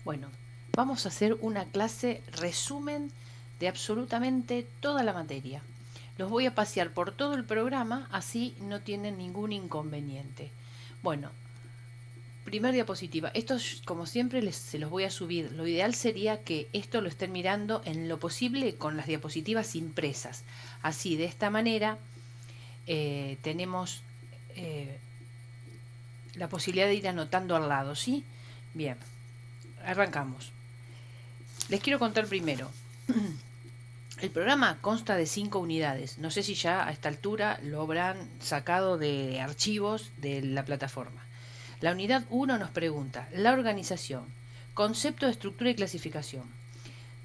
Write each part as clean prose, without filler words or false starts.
Bueno, vamos a hacer una clase resumen de absolutamente toda la materia. Los voy a pasear por todo el programa, así no tienen ningún inconveniente. Bueno, primer diapositiva. Esto, como siempre, se los voy a subir. Lo ideal sería que esto lo estén mirando en lo posible con las diapositivas impresas. Así, de esta manera, tenemos la posibilidad de ir anotando al lado, ¿sí? Bien, arrancamos. Les quiero contar primero. El programa consta de 5 unidades. No sé si ya a esta altura lo habrán sacado de archivos de la plataforma. La unidad 1 nos pregunta la organización, concepto de estructura y clasificación.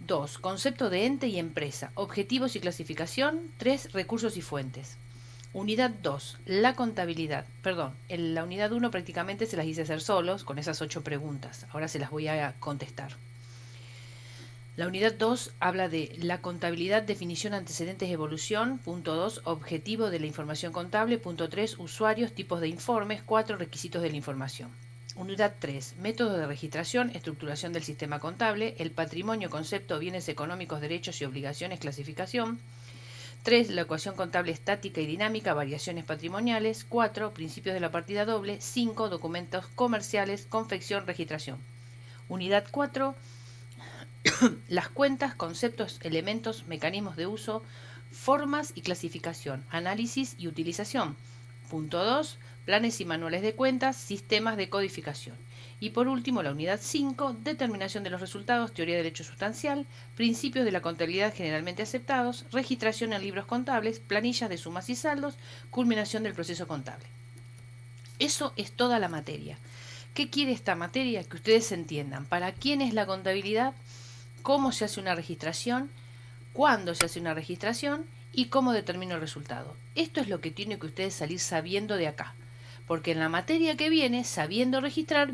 2. Concepto de ente y empresa, objetivos y clasificación. 3. Recursos y fuentes. Unidad 2, la contabilidad. Perdón, en la unidad 1 prácticamente se las hice hacer solos con esas 8 preguntas. Ahora se las voy a contestar. La unidad 2 habla de la contabilidad, definición, antecedentes, evolución. Punto 2, objetivo de la información contable. Punto 3, usuarios, tipos de informes. 4, requisitos de la información. Unidad 3, método de registración, estructuración del sistema contable. El patrimonio, concepto, bienes económicos, derechos y obligaciones, clasificación. 3, la ecuación contable estática y dinámica, variaciones patrimoniales. 4, principios de la partida doble. 5, documentos comerciales, confección, registración. Unidad 4, las cuentas, conceptos, elementos, mecanismos de uso, formas y clasificación, análisis y utilización. Punto 2, planes y manuales de cuentas, sistemas de codificación. Y por último, la unidad 5, determinación de los resultados, teoría de derecho sustancial, principios de la contabilidad generalmente aceptados, registración en libros contables, planillas de sumas y saldos, culminación del proceso contable. Eso es toda la materia. ¿Qué quiere esta materia? Que ustedes entiendan para quién es la contabilidad, cómo se hace una registración, cuándo se hace una registración y cómo determino el resultado. Esto es lo que tiene que ustedes salir sabiendo de acá. Porque en la materia que viene, sabiendo registrar,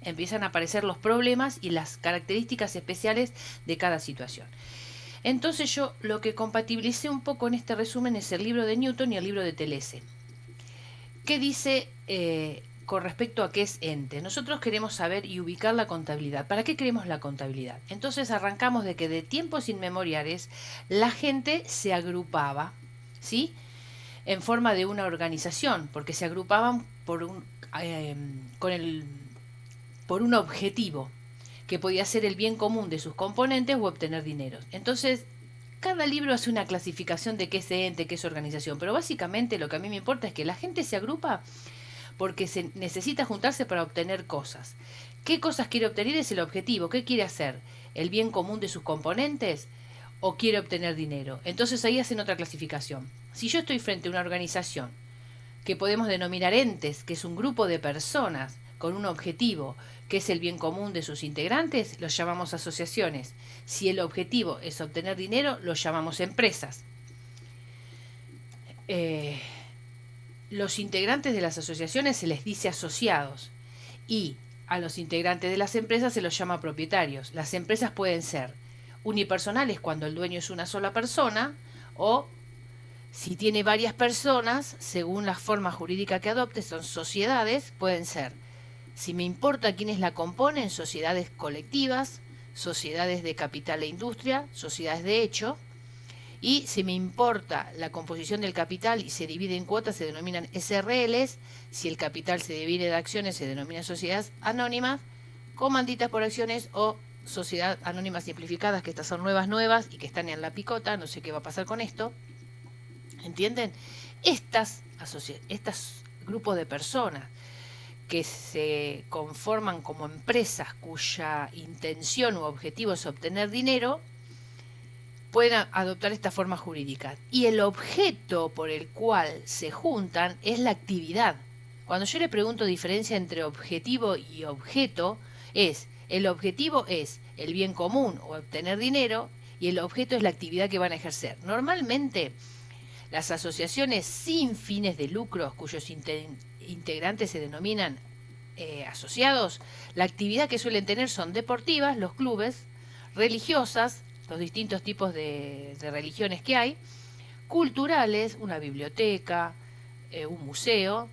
empiezan a aparecer los problemas y las características especiales de cada situación. Entonces yo lo que compatibilicé un poco en este resumen es el libro de Newton y el libro de Telese. ¿Qué dice con respecto a qué es ente? Nosotros queremos saber y ubicar la contabilidad. ¿Para qué queremos la contabilidad? Entonces arrancamos de que de tiempos inmemoriales la gente se agrupaba, ¿sí? En forma de una organización, porque se agrupaban eh, con el, por un objetivo, que podía ser el bien común de sus componentes o obtener dinero. Entonces, cada libro hace una clasificación de qué es ente, qué es organización, pero básicamente lo que a mí me importa es que la gente se agrupa porque se necesita juntarse para obtener cosas. ¿Qué cosas quiere obtener? Es el objetivo. ¿Qué quiere hacer? ¿El bien común de sus componentes? ¿O quiere obtener dinero? Entonces ahí hacen otra clasificación. Si yo estoy frente a una organización que podemos denominar entes, que es un grupo de personas con un objetivo, que es el bien común de sus integrantes, los llamamos asociaciones. Si el objetivo es obtener dinero, los llamamos empresas. Eh, los integrantes de las asociaciones se les dice asociados y a los integrantes de las empresas se los llama propietarios. Las empresas pueden ser unipersonales cuando el dueño es una sola persona o si tiene varias personas, según la forma jurídica que adopte, son sociedades, pueden ser, si me importa quiénes la componen, sociedades colectivas, sociedades de capital e industria, sociedades de hecho, y si me importa la composición del capital y se divide en cuotas, se denominan SRLs. Si el capital se divide de acciones, se denominan sociedades anónimas, comanditas por acciones o sociedad anónimas simplificadas, que estas son nuevas y que están en la picota. No sé qué va a pasar con esto. ¿Entienden? Estas grupos de personas que se conforman como empresas cuya intención u objetivo es obtener dinero, pueden adoptar esta forma jurídica. Y el objeto por el cual se juntan es la actividad. Cuando yo le pregunto diferencia entre objetivo y objeto, el objetivo es el bien común o obtener dinero y el objeto es la actividad que van a ejercer. Normalmente, las asociaciones sin fines de lucro, cuyos integrantes se denominan asociados, la actividad que suelen tener son deportivas, los clubes, religiosas, los distintos tipos de religiones que hay, culturales, una biblioteca, un museo,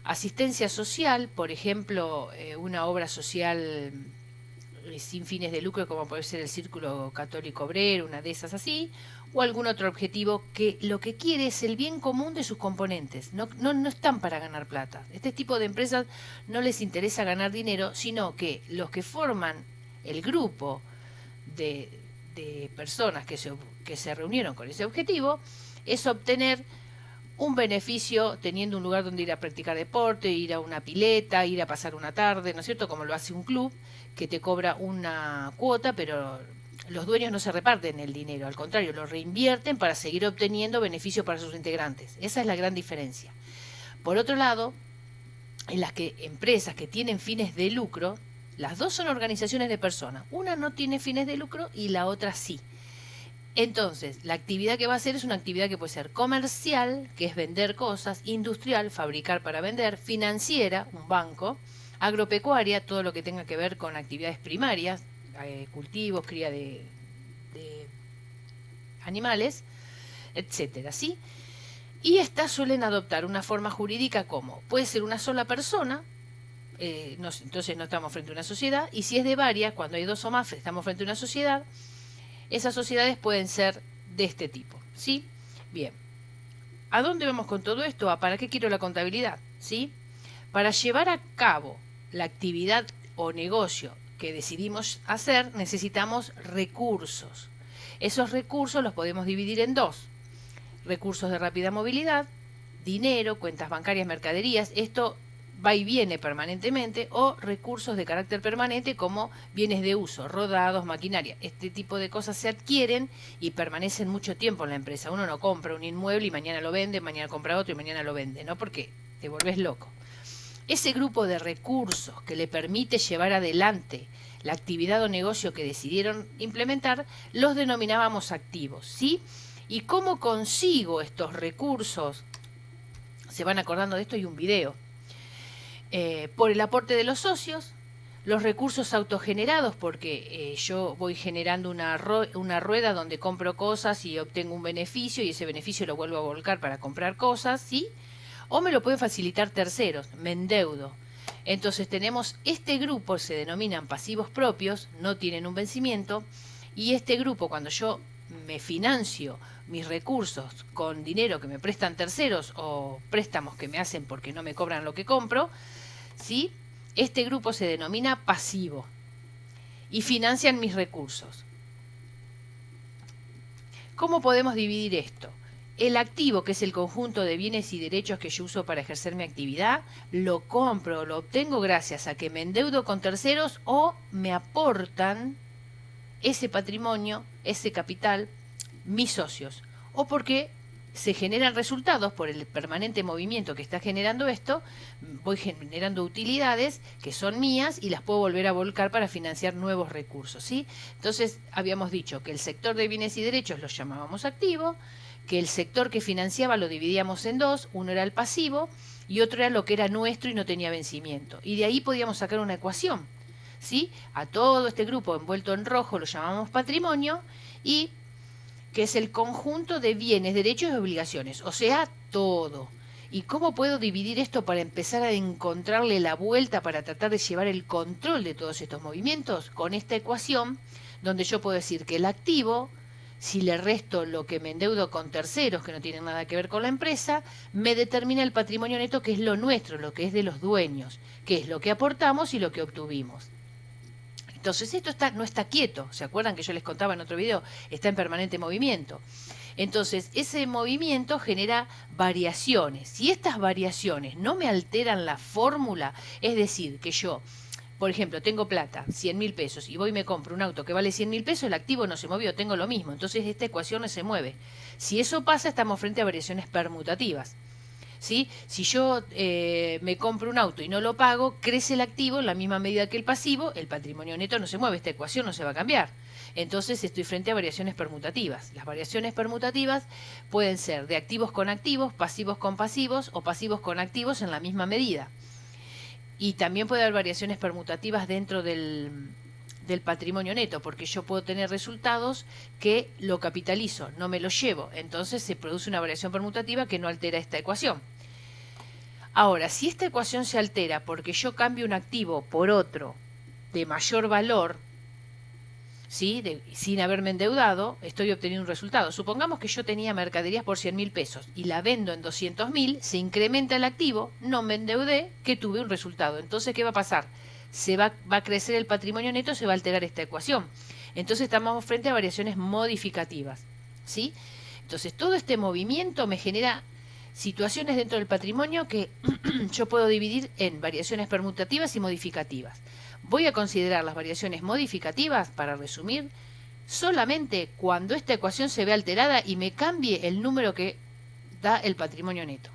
asistencia social, por ejemplo, una obra social sin fines de lucro, como puede ser el Círculo Católico Obrero, una de esas así, o algún otro objetivo que lo que quiere es el bien común de sus componentes. No están para ganar plata. Este tipo de empresas no les interesa ganar dinero, sino que los que forman el grupo de personas que se reunieron con ese objetivo es obtener un beneficio teniendo un lugar donde ir a practicar deporte, ir a una pileta, ir a pasar una tarde, ¿no es cierto? Como lo hace un club que te cobra una cuota, pero los dueños no se reparten el dinero, al contrario, lo reinvierten para seguir obteniendo beneficios para sus integrantes. Esa es la gran diferencia. Por otro lado, en las que empresas que tienen fines de lucro, las dos son organizaciones de personas. Una no tiene fines de lucro y la otra sí. Entonces, la actividad que va a hacer es una actividad que puede ser comercial, que es vender cosas, industrial, fabricar para vender, financiera, un banco, agropecuaria, todo lo que tenga que ver con actividades primarias, cultivos, cría de animales, etcétera, ¿sí? Y estas suelen adoptar una forma jurídica como puede ser una sola persona, entonces no estamos frente a una sociedad, y si es de varias, cuando hay dos o más, estamos frente a una sociedad. Esas sociedades pueden ser de este tipo, ¿sí? Bien. ¿A dónde vamos con todo esto? ¿Para qué quiero la contabilidad? ¿Sí? Para llevar a cabo la actividad o negocio que decidimos hacer, necesitamos recursos. Esos recursos los podemos dividir en dos. Recursos de rápida movilidad, dinero, cuentas bancarias, mercaderías. Esto va y viene permanentemente, o recursos de carácter permanente como bienes de uso, rodados, maquinaria. Este tipo de cosas se adquieren y permanecen mucho tiempo en la empresa. Uno no compra un inmueble y mañana lo vende, mañana compra otro y mañana lo vende, ¿no? Porque te volvés loco. Ese grupo de recursos que le permite llevar adelante la actividad o negocio que decidieron implementar, los denominábamos activos, ¿sí? ¿Y cómo consigo estos recursos? Se van acordando de esto, hay un video. Por el aporte de los socios, los recursos autogenerados, porque yo voy generando una rueda donde compro cosas y obtengo un beneficio y ese beneficio lo vuelvo a volcar para comprar cosas, ¿sí? O me lo pueden facilitar terceros, me endeudo. Entonces tenemos este grupo, se denominan pasivos propios, no tienen un vencimiento, y este grupo cuando yo me financio mis recursos con dinero que me prestan terceros o préstamos que me hacen porque no me cobran lo que compro, ¿sí? Este grupo se denomina pasivo y financian mis recursos. ¿Cómo podemos dividir esto? El activo, que es el conjunto de bienes y derechos que yo uso para ejercer mi actividad, lo compro, lo obtengo gracias a que me endeudo con terceros o me aportan ese patrimonio, ese capital, mis socios. O porque se generan resultados por el permanente movimiento que está generando esto, voy generando utilidades que son mías y las puedo volver a volcar para financiar nuevos recursos, ¿sí? Entonces, habíamos dicho que el sector de bienes y derechos lo llamábamos activo, que el sector que financiaba lo dividíamos en dos, uno era el pasivo y otro era lo que era nuestro y no tenía vencimiento. Y de ahí podíamos sacar una ecuación, ¿sí? A todo este grupo envuelto en rojo lo llamamos patrimonio, y que es el conjunto de bienes, derechos y obligaciones, o sea, todo. ¿Y cómo puedo dividir esto para empezar a encontrarle la vuelta para tratar de llevar el control de todos estos movimientos? Con esta ecuación, donde yo puedo decir que el activo, si le resto lo que me endeudo con terceros que no tienen nada que ver con la empresa, me determina el patrimonio neto, que es lo nuestro, lo que es de los dueños, que es lo que aportamos y lo que obtuvimos. Entonces esto no está quieto, ¿se acuerdan que yo les contaba en otro video? Está en permanente movimiento. Entonces ese movimiento genera variaciones. Si estas variaciones no me alteran la fórmula, es decir, que yo, por ejemplo, tengo plata, 100.000 pesos, y voy y me compro un auto que vale 100.000 pesos, el activo no se movió, tengo lo mismo. Entonces esta ecuación no se mueve. Si eso pasa, estamos frente a variaciones permutativas. ¿Sí? Si yo me compro un auto y no lo pago, crece el activo en la misma medida que el pasivo, el patrimonio neto no se mueve, esta ecuación no se va a cambiar. Entonces estoy frente a variaciones permutativas. Las variaciones permutativas pueden ser de activos con activos, pasivos con pasivos o pasivos con activos en la misma medida. Y también puede haber variaciones permutativas dentro del patrimonio neto, porque yo puedo tener resultados que lo capitalizo, no me lo llevo. Entonces se produce una variación permutativa que no altera esta ecuación. Ahora, si esta ecuación se altera porque yo cambio un activo por otro de mayor valor, ¿sí? Sin haberme endeudado, estoy obteniendo un resultado. Supongamos que yo tenía mercaderías por 100.000 pesos y la vendo en 200.000, se incrementa el activo, no me endeudé, que tuve un resultado. Entonces, ¿qué va a pasar? Va a crecer el patrimonio neto, se va a alterar esta ecuación. Entonces estamos frente a variaciones modificativas, ¿sí? Entonces, todo este movimiento me genera situaciones dentro del patrimonio que yo puedo dividir en variaciones permutativas y modificativas. Voy a considerar las variaciones modificativas, para resumir, solamente cuando esta ecuación se ve alterada y me cambie el número que da el patrimonio neto.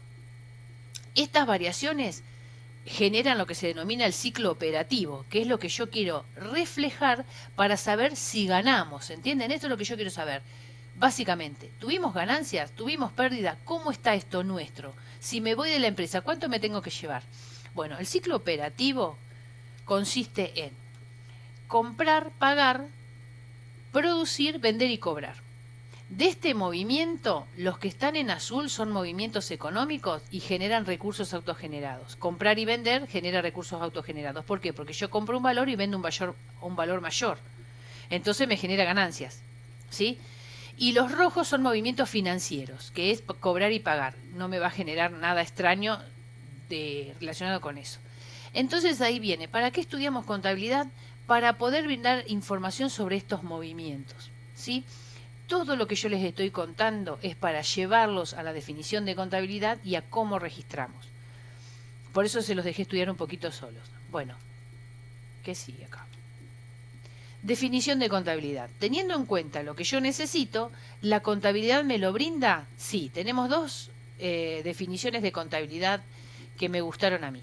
Estas variaciones generan lo que se denomina el ciclo operativo, que es lo que yo quiero reflejar para saber si ganamos. ¿Entienden? Esto es lo que yo quiero saber. Básicamente, ¿tuvimos ganancias? ¿Tuvimos pérdidas? ¿Cómo está esto nuestro? Si me voy de la empresa, ¿cuánto me tengo que llevar? Bueno, el ciclo operativo consiste en comprar, pagar, producir, vender y cobrar. De este movimiento, los que están en azul son movimientos económicos y generan recursos autogenerados. Comprar y vender genera recursos autogenerados. ¿Por qué? Porque yo compro un valor y vendo un valor mayor. Entonces me genera ganancias, ¿sí? Y los rojos son movimientos financieros, que es cobrar y pagar. No me va a generar nada extraño relacionado con eso. Entonces ahí viene, ¿para qué estudiamos contabilidad? Para poder brindar información sobre estos movimientos, ¿sí? Todo lo que yo les estoy contando es para llevarlos a la definición de contabilidad y a cómo registramos. Por eso se los dejé estudiar un poquito solos. Bueno, ¿qué sigue acá? Definición de contabilidad. Teniendo en cuenta lo que yo necesito, ¿la contabilidad me lo brinda? Sí, tenemos dos definiciones de contabilidad que me gustaron a mí.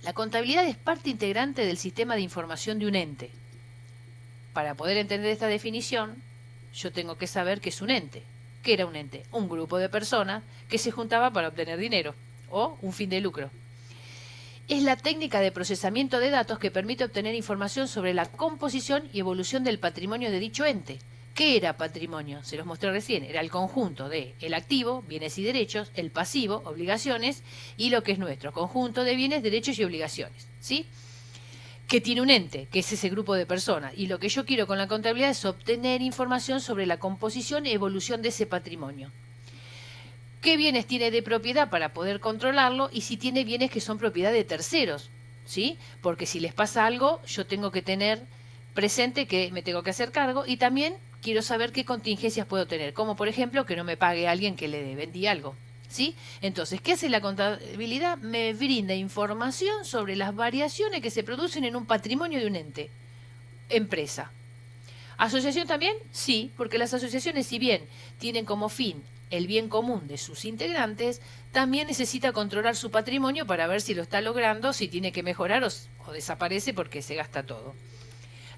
La contabilidad es parte integrante del sistema de información de un ente. Para poder entender esta definición, yo tengo que saber qué es un ente. ¿Qué era un ente? Un grupo de personas que se juntaba para obtener dinero o un fin de lucro. Es la técnica de procesamiento de datos que permite obtener información sobre la composición y evolución del patrimonio de dicho ente. ¿Qué era patrimonio? Se los mostré recién. Era el conjunto de el activo, bienes y derechos, el pasivo, obligaciones, y lo que es nuestro, conjunto de bienes, derechos y obligaciones, ¿sí? Que tiene un ente, que es ese grupo de personas. Y lo que yo quiero con la contabilidad es obtener información sobre la composición y evolución de ese patrimonio. ¿Qué bienes tiene de propiedad para poder controlarlo? Y si tiene bienes que son propiedad de terceros, ¿sí? Porque si les pasa algo, yo tengo que tener presente que me tengo que hacer cargo, y también quiero saber qué contingencias puedo tener, como por ejemplo que no me pague alguien que le vendí algo, ¿sí? Entonces, ¿qué hace la contabilidad? Me brinda información sobre las variaciones que se producen en un patrimonio de un ente, empresa. ¿Asociación también? Sí, porque las asociaciones, si bien tienen como fin el bien común de sus integrantes, también necesita controlar su patrimonio para ver si lo está logrando, si tiene que mejorar o desaparece porque se gasta todo.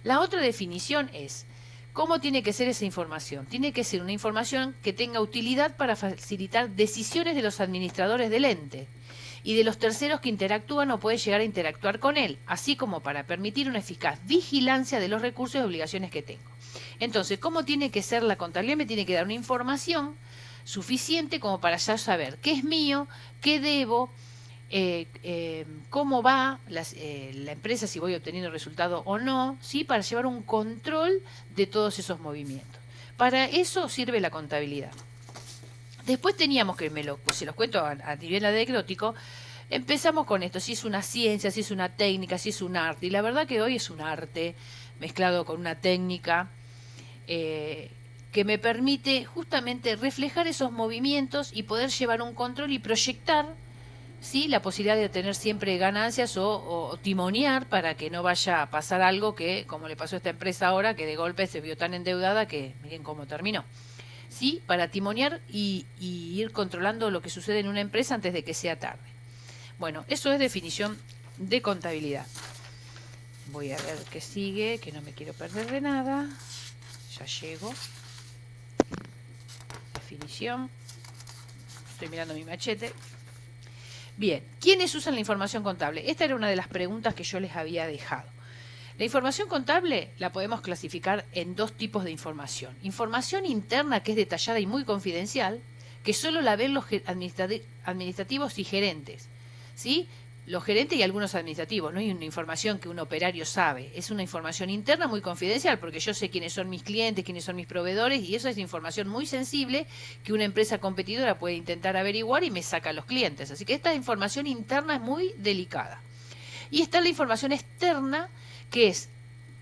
La otra definición es, ¿cómo tiene que ser esa información? Tiene que ser una información que tenga utilidad para facilitar decisiones de los administradores del ente y de los terceros que interactúan o pueden llegar a interactuar con él, así como para permitir una eficaz vigilancia de los recursos y obligaciones que tengo. Entonces, ¿cómo tiene que ser la contabilidad? Me tiene que dar una información suficiente como para ya saber qué es mío, qué debo, cómo va la empresa, si voy obteniendo resultado o no, ¿sí? Para llevar un control de todos esos movimientos. Para eso sirve la contabilidad. Después teníamos que, se los cuento a nivel anecdótico, empezamos con esto, si es una ciencia, si es una técnica, si es un arte. Y la verdad que hoy es un arte mezclado con una técnica que me permite justamente reflejar esos movimientos y poder llevar un control y proyectar, ¿sí?, la posibilidad de tener siempre ganancias o timonear para que no vaya a pasar algo que, como le pasó a esta empresa ahora, que de golpe se vio tan endeudada que miren cómo terminó. ¿Sí? Para timonear y ir controlando lo que sucede en una empresa antes de que sea tarde. Bueno, eso es definición de contabilidad. Voy a ver qué sigue, que no me quiero perder de nada. Ya llego. Definición. Estoy mirando mi machete. Bien, ¿quiénes usan la información contable? Esta era una de las preguntas que yo les había dejado. La información contable la podemos clasificar en dos tipos de información. Información interna, que es detallada y muy confidencial, que solo la ven los administrativos y gerentes, ¿sí? los gerentes y algunos administrativos. No hay una información que un operario sabe. Es una información interna muy confidencial, porque yo sé quiénes son mis clientes, quiénes son mis proveedores, y eso es información muy sensible que una empresa competidora puede intentar averiguar y me saca a los clientes. Así que esta información interna es muy delicada. Y está la información externa, que es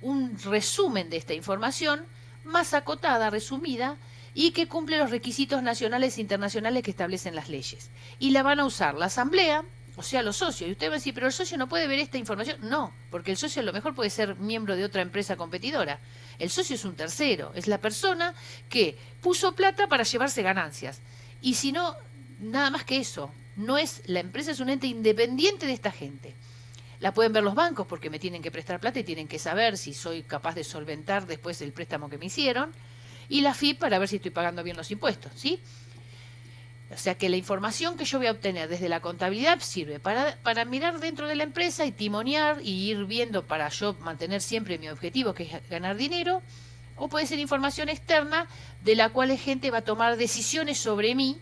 un resumen de esta información, más acotada, resumida, y que cumple los requisitos nacionales e internacionales que establecen las leyes. Y la van a usar la asamblea, o sea, los socios. Y usted va a decir, pero el socio no puede ver esta información. No, porque el socio a lo mejor puede ser miembro de otra empresa competidora. El socio es un tercero, es la persona que puso plata para llevarse ganancias. Y si no, nada más que eso. No es, la empresa es un ente independiente de esta gente. La pueden ver los bancos porque me tienen que prestar plata y tienen que saber si soy capaz de solventar después el préstamo que me hicieron. Y la FIP para ver si estoy pagando bien los impuestos, ¿sí? O sea que la información que yo voy a obtener desde la contabilidad sirve para mirar dentro de la empresa y timonear y ir viendo para yo mantener siempre mi objetivo, que es ganar dinero. O puede ser información externa de la cual la gente va a tomar decisiones sobre mí,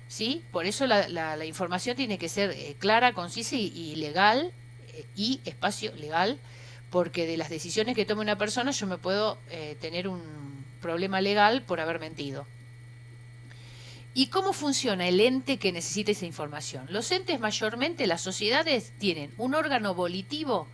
¿sí? Por eso la información tiene que ser clara, concisa y legal, y espacio legal, porque de las decisiones que tome una persona yo me puedo tener un problema legal por haber mentido. ¿Y cómo funciona el ente que necesita esa información? Los entes mayormente, las sociedades, tienen un órgano volitivo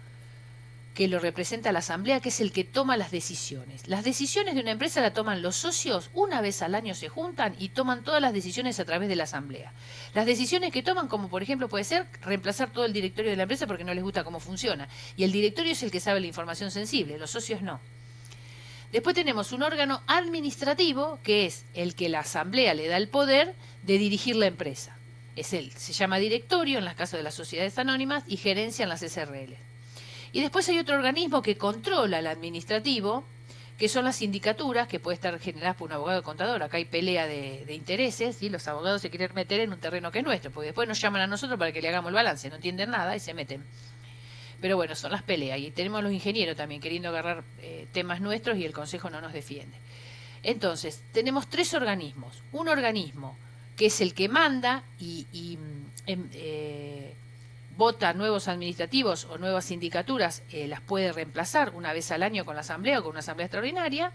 que lo representa la asamblea, que es el que toma las decisiones. Las decisiones de una empresa la toman los socios, una vez al año se juntan y toman todas las decisiones a través de la asamblea. Las decisiones que toman, como por ejemplo puede ser reemplazar todo el directorio de la empresa porque no les gusta cómo funciona. Y el directorio es el que sabe la información sensible, los socios no. Después tenemos un órgano administrativo, que es el que la asamblea le da el poder de dirigir la empresa. Es él, se llama directorio en las casos de las sociedades anónimas y gerencia en las SRL. Y después hay otro organismo que controla el administrativo, que son las sindicaturas, que puede estar generadas por un abogado contador. Acá hay pelea de intereses, ¿sí? Los abogados se quieren meter en un terreno que es nuestro, porque después nos llaman a nosotros para que le hagamos el balance, no entienden nada y se meten. Pero bueno, son las peleas. Y tenemos los ingenieros también queriendo agarrar temas nuestros y el Consejo no nos defiende. Entonces, tenemos tres organismos. Un organismo que es el que manda y vota nuevos administrativos o nuevas sindicaturas, las puede reemplazar una vez al año con la asamblea o con una asamblea extraordinaria.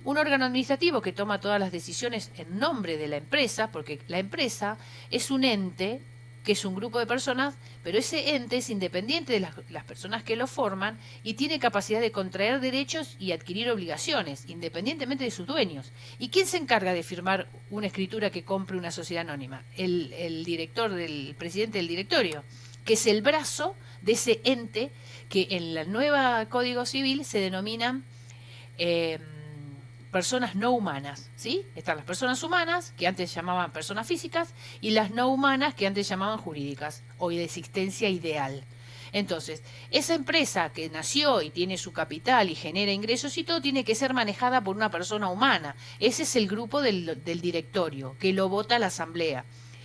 Un órgano administrativo que toma todas las decisiones en nombre de la empresa, porque la empresa es un ente que es un grupo de personas, pero ese ente es independiente de las personas que lo forman y tiene capacidad de contraer derechos y adquirir obligaciones, independientemente de sus dueños. ¿Y quién se encarga de firmar una escritura que compre una sociedad anónima? El director, el presidente del directorio, que es el brazo de ese ente que en la nueva Código Civil se denominan personas no humanas, ¿sí? Están las personas humanas, que antes llamaban personas físicas, y las no humanas, que antes llamaban jurídicas, o de existencia ideal. Entonces, esa empresa que nació y tiene su capital y genera ingresos y todo, tiene que ser manejada por una persona humana. Ese es el grupo del directorio, que lo vota la asamblea.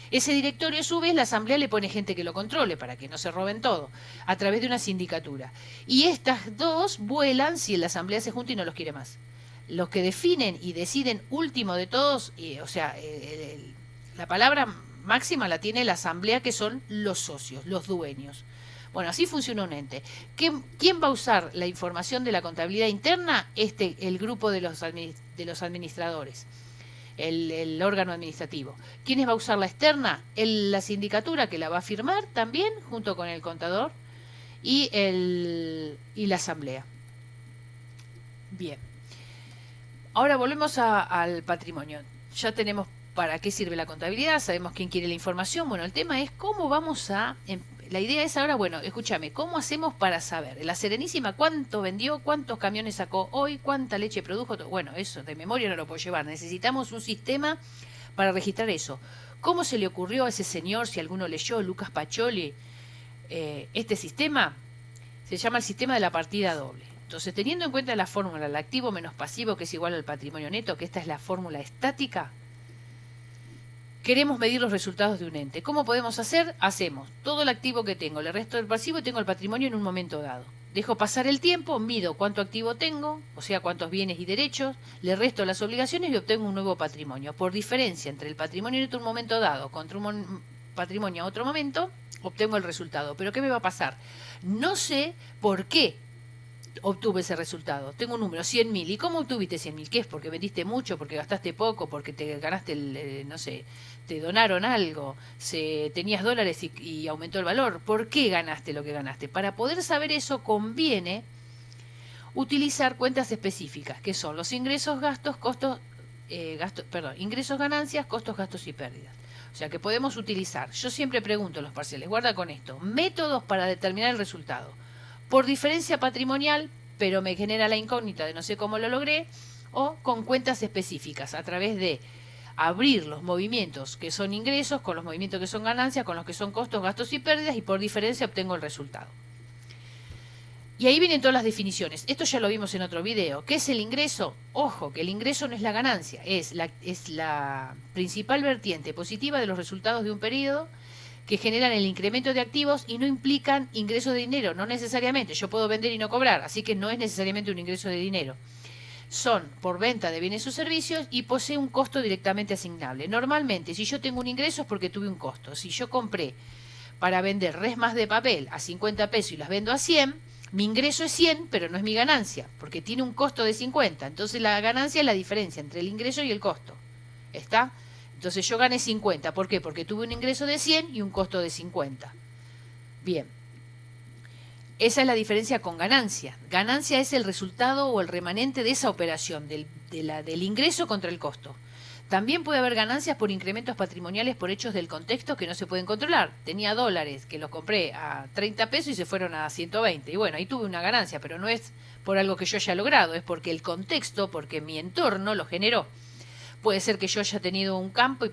Ese directorio, a su vez, la asamblea le pone gente que lo controle para que no se roben todo, a través de una sindicatura. Y estas dos vuelan si la asamblea se junta y no los quiere más. Los que definen y deciden último de todos, o sea, la palabra máxima la tiene la asamblea, que son los socios, los dueños. Bueno, así funciona un ente. ¿Quién va a usar la información de la contabilidad interna? El grupo de los administradores, el órgano administrativo. ¿Quiénes va a usar la externa? La sindicatura, que la va a firmar también, junto con el contador, y la asamblea. Bien. Ahora volvemos al patrimonio. Ya tenemos para qué sirve la contabilidad, sabemos quién quiere la información. Bueno, el tema es cómo vamos a... La idea es ahora, bueno, escúchame, ¿cómo hacemos para saber? La Serenísima, ¿cuánto vendió? ¿Cuántos camiones sacó hoy? ¿Cuánta leche produjo? Bueno, eso de memoria no lo puedo llevar. Necesitamos un sistema para registrar eso. ¿Cómo se le ocurrió a ese señor, si alguno leyó, Lucas Pacioli, este sistema? Se llama el sistema de la partida doble. Entonces, teniendo en cuenta la fórmula, el activo menos pasivo, que es igual al patrimonio neto, que esta es la fórmula estática, queremos medir los resultados de un ente. ¿Cómo podemos hacer? Hacemos todo el activo que tengo, le resto del pasivo y tengo el patrimonio en un momento dado. Dejo pasar el tiempo, mido cuánto activo tengo, o sea, cuántos bienes y derechos, le resto las obligaciones y obtengo un nuevo patrimonio. Por diferencia entre el patrimonio neto en un momento dado contra patrimonio a otro momento, obtengo el resultado. Pero ¿qué me va a pasar? No sé por qué obtuve ese resultado. Tengo un número, 100.000. ¿Y cómo obtuviste 100.000? ¿Qué es? ¿Porque vendiste mucho? ¿Porque gastaste poco? ¿Porque te ganaste, no sé, te donaron algo? ¿Tenías dólares y aumentó el valor? ¿Por qué ganaste lo que ganaste? Para poder saber eso conviene utilizar cuentas específicas, que son los ingresos, gastos, costos, ingresos, ganancias, costos, gastos y pérdidas. O sea que podemos utilizar, yo siempre pregunto en los parciales, guarda con esto, métodos para determinar el resultado. Por diferencia patrimonial, pero me genera la incógnita de no sé cómo lo logré, o con cuentas específicas, a través de abrir los movimientos que son ingresos, con los movimientos que son ganancias, con los que son costos, gastos y pérdidas, y por diferencia obtengo el resultado. Y ahí vienen todas las definiciones. Esto ya lo vimos en otro video. ¿Qué es el ingreso? Ojo, que el ingreso no es la ganancia, es la principal vertiente positiva de los resultados de un periodo que generan el incremento de activos y no implican ingreso de dinero, no necesariamente. Yo puedo vender y no cobrar, así que no es necesariamente un ingreso de dinero. Son por venta de bienes o servicios y posee un costo directamente asignable. Normalmente, si yo tengo un ingreso es porque tuve un costo. Si yo compré para vender resmas de papel a 50 pesos y las vendo a 100, mi ingreso es 100, pero no es mi ganancia, porque tiene un costo de 50. Entonces la ganancia es la diferencia entre el ingreso y el costo. ¿Está? Entonces yo gané 50. ¿Por qué? Porque tuve un ingreso de 100 y un costo de 50. Bien. Esa es la diferencia con ganancia. Ganancia es el resultado o el remanente de esa operación, del ingreso contra el costo. También puede haber ganancias por incrementos patrimoniales por hechos del contexto que no se pueden controlar. Tenía dólares que los compré a 30 pesos y se fueron a 120. Y bueno, ahí tuve una ganancia, pero no es por algo que yo haya logrado, es porque el contexto, porque mi entorno lo generó. Puede ser que yo haya tenido un campo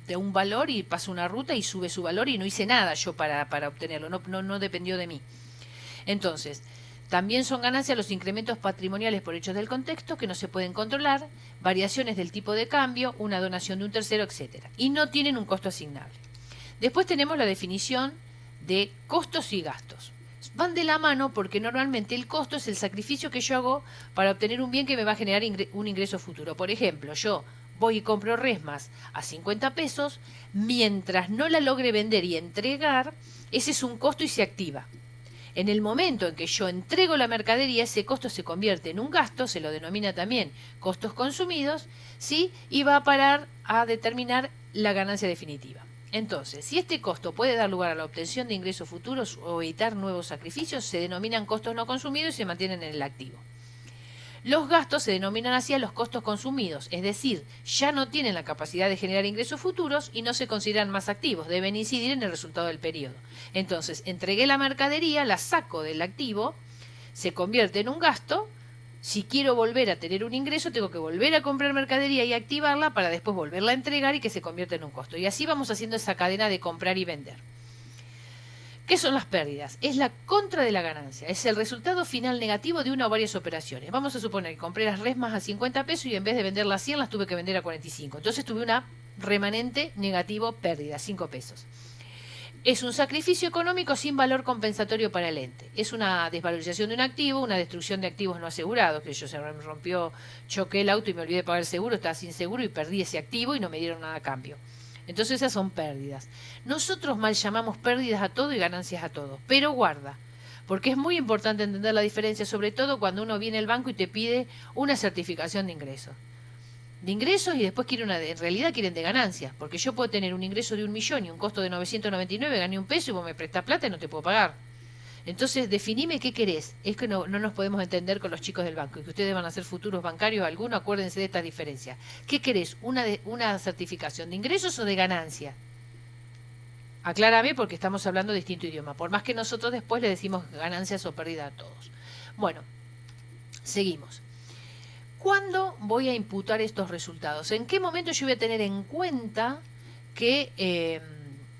de un valor y paso una ruta y sube su valor y no hice nada yo para obtenerlo, no dependió de mí. Entonces, también son ganancias los incrementos patrimoniales por hechos del contexto que no se pueden controlar, variaciones del tipo de cambio, una donación de un tercero, etc. Y no tienen un costo asignable. Después tenemos la definición de costos y gastos. Van de la mano porque normalmente el costo es el sacrificio que yo hago para obtener un bien que me va a generar un ingreso futuro. Por ejemplo, yo voy y compro resmas a 50 pesos, mientras no la logre vender y entregar, ese es un costo y se activa. En el momento en que yo entrego la mercadería, ese costo se convierte en un gasto, se lo denomina también costos consumidos, ¿sí? Y va a parar a determinar la ganancia definitiva. Entonces, si este costo puede dar lugar a la obtención de ingresos futuros o evitar nuevos sacrificios, se denominan costos no consumidos y se mantienen en el activo. Los gastos se denominan así a los costos consumidos, es decir, ya no tienen la capacidad de generar ingresos futuros y no se consideran más activos, deben incidir en el resultado del periodo. Entonces, entregué la mercadería, la saco del activo, se convierte en un gasto. Si quiero volver a tener un ingreso, tengo que volver a comprar mercadería y activarla para después volverla a entregar y que se convierta en un costo. Y así vamos haciendo esa cadena de comprar y vender. ¿Qué son las pérdidas? Es la contra de la ganancia, es el resultado final negativo de una o varias operaciones. Vamos a suponer que compré las resmas a 50 pesos y en vez de venderlas a 100 las tuve que vender a 45. Entonces tuve una remanente negativo pérdida, 5 pesos. Es un sacrificio económico sin valor compensatorio para el ente. Es una desvalorización de un activo, una destrucción de activos no asegurados, que yo se me rompió, choqué el auto y me olvidé de pagar el seguro, estaba sin seguro y perdí ese activo y no me dieron nada a cambio. Entonces esas son pérdidas. Nosotros mal llamamos pérdidas a todo y ganancias a todo, pero guarda, porque es muy importante entender la diferencia, sobre todo cuando uno viene al banco y te pide una certificación de ingresos. De ingresos y después en realidad quieren de ganancias, porque yo puedo tener un ingreso de 1.000.000 y un costo de 999, gané un peso y vos me prestás plata y no te puedo pagar. Entonces, definime qué querés. Es que no nos podemos entender con los chicos del banco, y que ustedes van a ser futuros bancarios alguno, acuérdense de estas diferencias. ¿Qué querés? ¿Una certificación de ingresos o de ganancia? Aclárame porque estamos hablando de distinto idioma, por más que nosotros después le decimos ganancias o pérdida a todos. Bueno, seguimos. ¿Cuándo voy a imputar estos resultados? ¿En qué momento yo voy a tener en cuenta que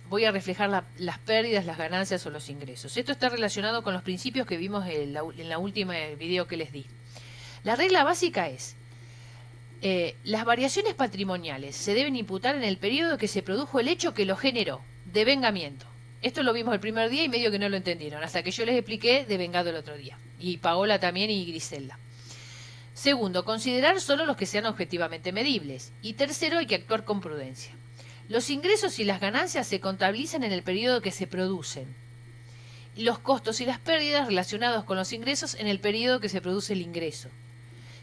voy a reflejar las pérdidas, las ganancias o los ingresos? Esto está relacionado con los principios que vimos en la última video que les di. La regla básica es, las variaciones patrimoniales se deben imputar en el periodo que se produjo el hecho que lo generó, devengamiento. Esto lo vimos el primer día y medio que no lo entendieron, hasta que yo les expliqué devengado el otro día. Y Paola también y Griselda. Segundo, considerar solo los que sean objetivamente medibles. Y tercero, hay que actuar con prudencia. Los ingresos y las ganancias se contabilizan en el periodo que se producen. Los costos y las pérdidas relacionados con los ingresos en el periodo que se produce el ingreso.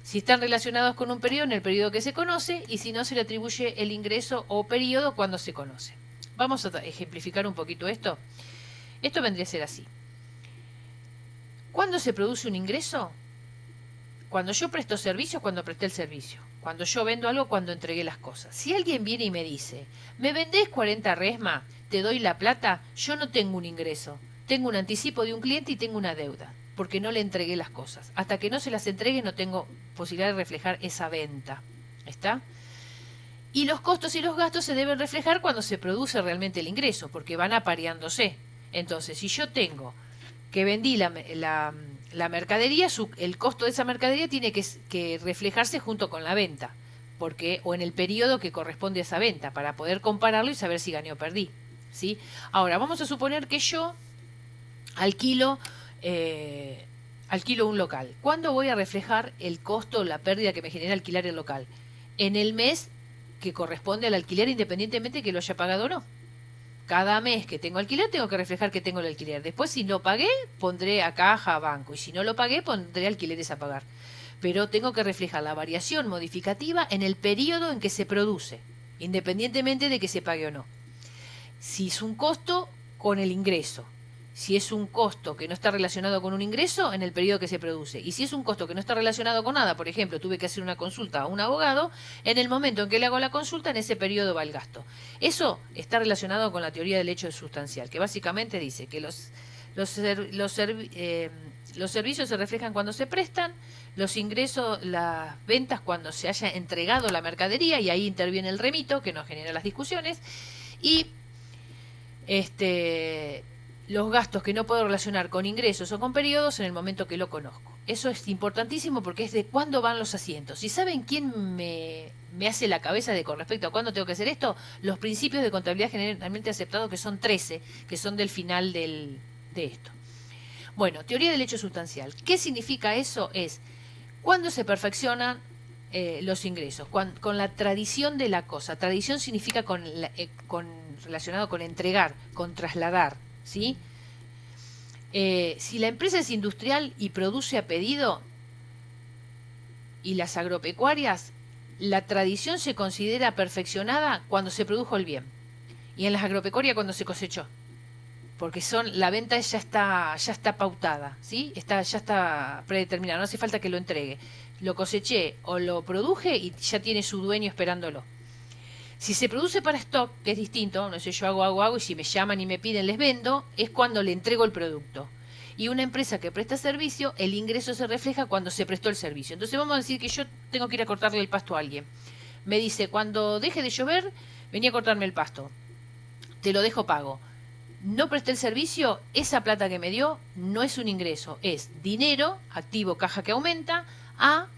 Si están relacionados con un periodo, en el periodo que se conoce, y si no, se le atribuye el ingreso o periodo cuando se conoce. Vamos a ejemplificar un poquito esto. Esto vendría a ser así. ¿Cuándo se produce un ingreso? Cuando yo presto servicio, cuando presté el servicio. Cuando yo vendo algo, cuando entregué las cosas. Si alguien viene y me dice, ¿me vendés 40 resma? ¿Te doy la plata? Yo no tengo un ingreso. Tengo un anticipo de un cliente y tengo una deuda, porque no le entregué las cosas. Hasta que no se las entregue no tengo posibilidad de reflejar esa venta. ¿Está? Y los costos y los gastos se deben reflejar cuando se produce realmente el ingreso, porque van apareándose. Entonces, si yo tengo que vendí la mercadería, el costo de esa mercadería tiene que reflejarse junto con la venta, porque o en el periodo que corresponde a esa venta, para poder compararlo y saber si gané o perdí. ¿Sí? Ahora, vamos a suponer que yo alquilo un local. ¿Cuándo voy a reflejar el costo o la pérdida que me genera alquilar el local? En el mes que corresponde al alquiler, independientemente de que lo haya pagado o no. Cada mes que tengo alquiler tengo que reflejar que tengo el alquiler. Después, si lo pagué, pondré a caja, a banco. Y si no lo pagué, pondré alquileres a pagar. Pero tengo que reflejar la variación modificativa en el periodo en que se produce, independientemente de que se pague o no. Si es un costo, con el ingreso. Si es un costo que no está relacionado con un ingreso, en el periodo que se produce. Y si es un costo que no está relacionado con nada, por ejemplo, tuve que hacer una consulta a un abogado, en el momento en que le hago la consulta, en ese periodo va el gasto. Eso está relacionado con la teoría del hecho sustancial, que básicamente dice que los servicios se reflejan cuando se prestan, los ingresos, las ventas cuando se haya entregado la mercadería, y ahí interviene el remito, que nos genera las discusiones, y los gastos que no puedo relacionar con ingresos o con periodos en el momento que lo conozco. Eso es importantísimo porque es de cuándo van los asientos. ¿Y saben quién me hace la cabeza con respecto a cuándo tengo que hacer esto? Los principios de contabilidad generalmente aceptados, que son 13, que son del final de esto. Bueno, teoría del hecho sustancial. ¿Qué significa eso? Es cuándo se perfeccionan los ingresos, con la tradición de la cosa. Tradición significa relacionado con entregar, con trasladar. ¿Sí? Si la empresa es industrial y produce a pedido, y las agropecuarias, la tradición se considera perfeccionada cuando se produjo el bien, y en las agropecuarias cuando se cosechó, porque la venta ya está pautada, ¿sí? Ya está predeterminada, no hace falta que lo entregue. Lo coseché o lo produje y ya tiene su dueño esperándolo. Si se produce para stock, que es distinto, no sé, yo hago, y si me llaman y me piden les vendo, es cuando le entrego el producto. Y una empresa que presta servicio, el ingreso se refleja cuando se prestó el servicio. Entonces vamos a decir que yo tengo que ir a cortarle el pasto a alguien. Me dice, cuando deje de llover, vení a cortarme el pasto. Te lo dejo pago. No presté el servicio, esa plata que me dio no es un ingreso, es dinero, activo, caja que aumenta, a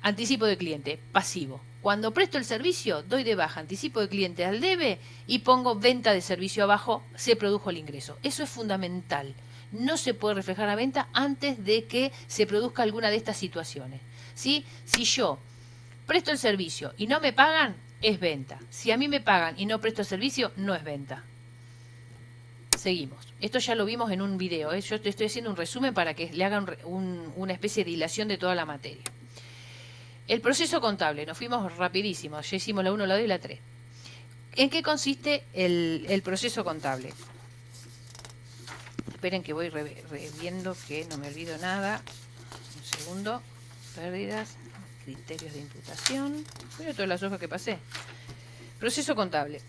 anticipo de cliente, pasivo. Cuando presto el servicio, doy de baja anticipo de cliente al debe y pongo venta de servicio abajo, se produjo el ingreso. Eso es fundamental. No se puede reflejar la venta antes de que se produzca alguna de estas situaciones. ¿Sí? Si yo presto el servicio y no me pagan, es venta. Si a mí me pagan y no presto el servicio, no es venta. Seguimos. Esto ya lo vimos en un video. Yo te estoy haciendo un resumen para que le hagan una especie de hilación de toda la materia. El proceso contable, nos fuimos rapidísimo, ya hicimos la 1, la 2 y la 3. ¿En qué consiste el proceso contable? Esperen que voy reviendo que no me olvido nada. Un segundo. Pérdidas, criterios de imputación. Mira todas las hojas que pasé. Proceso contable.